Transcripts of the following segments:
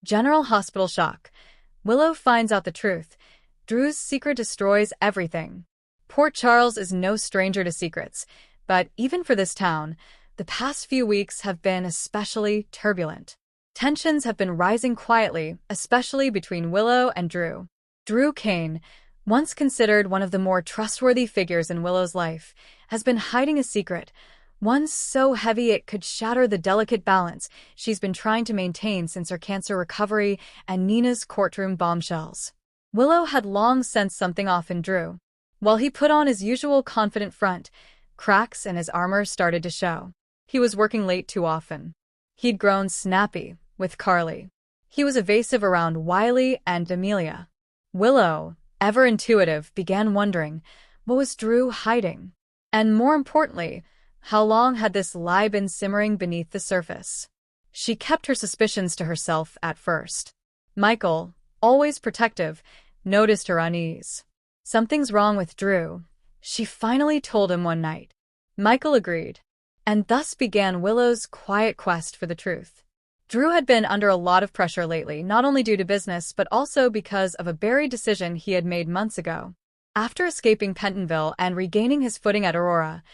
General hospital shock. Willow finds out the truth. Drew's secret destroys everything. Port Charles is no stranger to secrets, but even for this town, the past few weeks have been especially turbulent. Tensions have been rising quietly, especially between Willow and Drew. Drew Kane, once considered one of the more trustworthy figures in Willow's life, has been hiding a secret, one so heavy it could shatter the delicate balance she's been trying to maintain since her cancer recovery and Nina's courtroom bombshells. Willow had long sensed something off in Drew. While he put on his usual confident front, cracks in his armor started to show. He was working late too often. He'd grown snappy with Carly. He was evasive around Wiley and Amelia. Willow, ever intuitive, began wondering, what was Drew hiding? And more importantly, how long had this lie been simmering beneath the surface? She kept her suspicions to herself at first. Michael, always protective, noticed her unease. Something's wrong with Drew, she finally told him one night. Michael agreed. And thus began Willow's quiet quest for the truth. Drew had been under a lot of pressure lately, not only due to business but also because of a buried decision he had made months ago. After escaping Pentonville and regaining his footing at Aurora,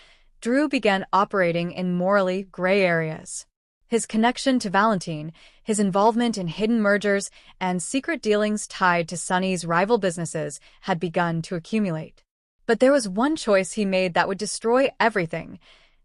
Drew began operating in morally gray areas. His connection to Valentine, his involvement in hidden mergers, and secret dealings tied to Sonny's rival businesses had begun to accumulate. But there was one choice he made that would destroy everything.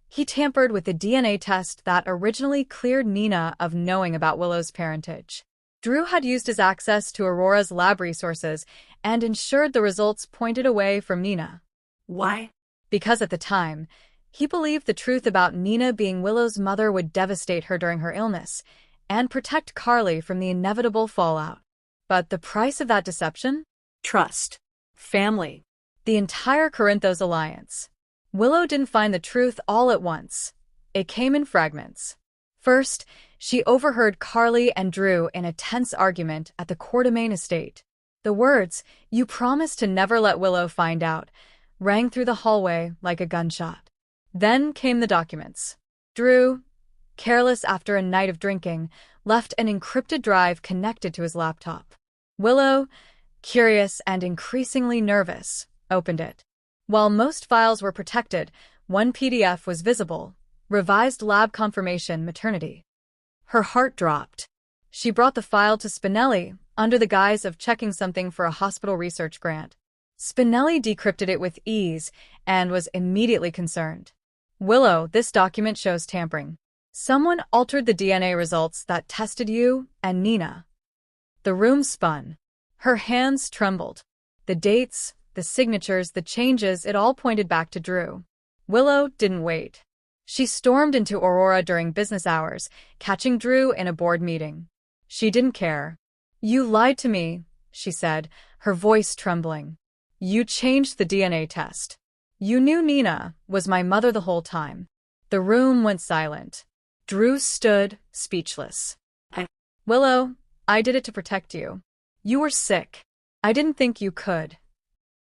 He tampered with the DNA test that originally cleared Nina of knowing about Willow's parentage. Drew had used his access to Aurora's lab resources and ensured the results pointed away from Nina. Why? Because at the time, he believed the truth about Nina being Willow's mother would devastate her during her illness and protect Carly from the inevitable fallout. But the price of that deception? Trust. Family. The entire Corinthos alliance. Willow didn't find the truth all at once. It came in fragments. First, she overheard Carly and Drew in a tense argument at the Quartermain estate. The words, "You promised to never let Willow find out," rang through the hallway like a gunshot. Then came the documents. Drew, careless after a night of drinking, left an encrypted drive connected to his laptop. Willow, curious and increasingly nervous, opened it. While most files were protected, one PDF was visible, revised lab confirmation maternity. Her heart dropped. She brought the file to Spinelli under the guise of checking something for a hospital research grant. Spinelli decrypted it with ease and was immediately concerned. "Willow, this document shows tampering. Someone altered the DNA results that tested you and Nina." The room spun. Her hands trembled. The dates, the signatures, the changes, it all pointed back to Drew. Willow didn't wait. She stormed into Aurora during business hours, catching Drew in a board meeting. She didn't care. "You lied to me," she said, her voice trembling. "You changed the DNA test. You knew Nina was my mother the whole time." The room went silent. Drew stood, speechless. "Willow, I did it to protect you. You were sick. I didn't think you could."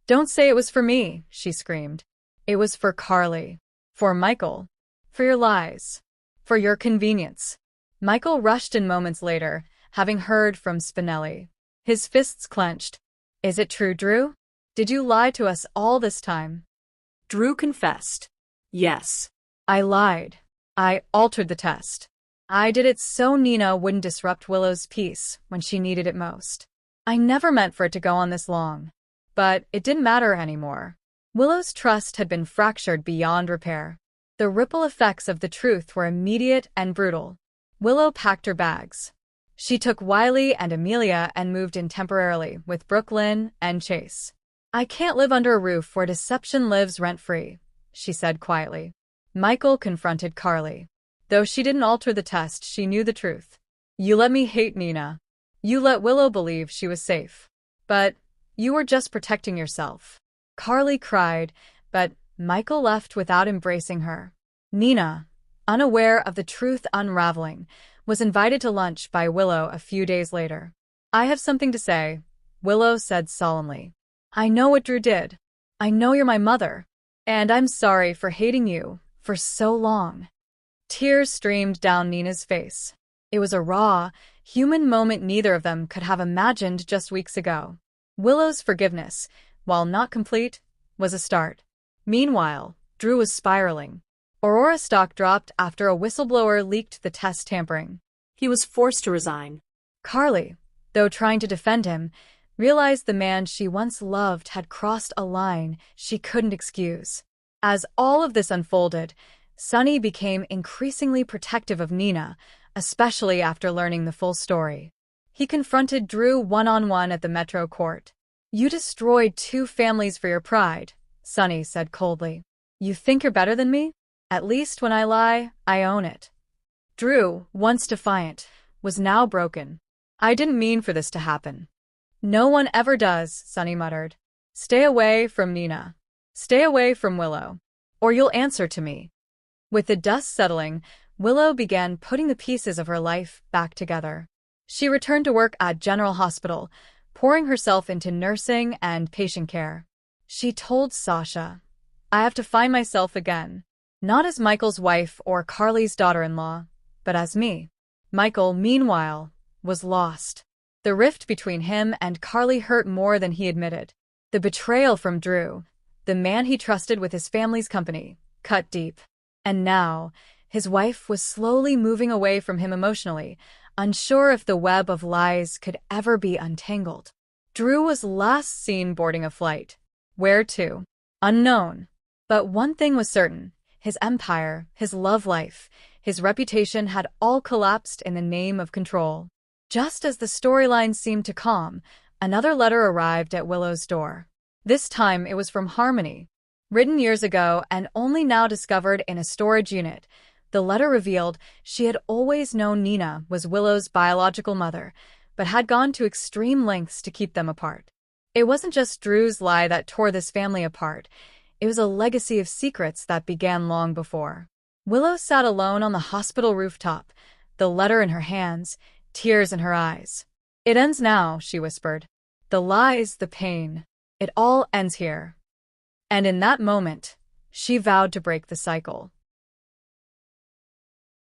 "Don't say it was for me," she screamed. "It was for Carly. For Michael. For your lies. For your convenience." Michael rushed in moments later, having heard from Spinelli. His fists clenched. "Is it true, Drew? Did you lie to us all this time?" Drew confessed. "Yes. I lied. I altered the test. I did it so Nina wouldn't disrupt Willow's peace when she needed it most. I never meant for it to go on this long. But it didn't matter anymore." Willow's trust had been fractured beyond repair. The ripple effects of the truth were immediate and brutal. Willow packed her bags. She took Wiley and Amelia and moved in temporarily with Brooklyn and Chase. "I can't live under a roof where deception lives rent-free," she said quietly. Michael confronted Carly. Though she didn't alter the test, she knew the truth. "You let me hate Nina. You let Willow believe she was safe. But you were just protecting yourself." Carly cried, but Michael left without embracing her. Nina, unaware of the truth unraveling, was invited to lunch by Willow a few days later. "I have something to say," Willow said solemnly. "I know what Drew did. I know you're my mother. And I'm sorry for hating you for so long." Tears streamed down Nina's face. It was a raw, Human moment neither of them could have imagined just weeks ago. Willow's forgiveness, while not complete, was a start. Meanwhile, Drew was spiraling. Aurora stock dropped after a whistleblower leaked the test tampering. He was forced to resign. Carly, though trying to defend him, realized the man she once loved had crossed a line she couldn't excuse. As all of this unfolded, Sunny became increasingly protective of Nina, especially after learning the full story. He confronted Drew one-on-one at the Metro court. "You destroyed 2 families for your pride," Sunny said coldly. "You think you're better than me? At least when I lie, I own it." Drew, once defiant, was now broken. "I didn't mean for this to happen." "No one ever does," Sunny muttered. "Stay away from Nina. Stay away from Willow. Or you'll answer to me." With the dust settling, Willow began putting the pieces of her life back together. She returned to work at General Hospital, pouring herself into nursing and patient care. She told Sasha, "I have to find myself again. Not as Michael's wife or Carly's daughter-in-law, but as me." Michael, meanwhile, was lost. The rift between him and Carly hurt more than he admitted. The betrayal from Drew, the man he trusted with his family's company, cut deep. And now, his wife was slowly moving away from him emotionally, unsure if the web of lies could ever be untangled. Drew was last seen boarding a flight. Where to? Unknown. But one thing was certain: his empire, his love life, his reputation had all collapsed in the name of control. Just as the storyline seemed to calm, another letter arrived at Willow's door. This time it was from Harmony. Written years ago and only now discovered in a storage unit, the letter revealed she had always known Nina was Willow's biological mother, but had gone to extreme lengths to keep them apart. It wasn't just Drew's lie that tore this family apart. It was a legacy of secrets that began long before. Willow sat alone on the hospital rooftop, the letter in her hands, tears in her eyes. "It ends now," she whispered. "The lies, the pain. It all ends here." And in that moment, she vowed to break the cycle.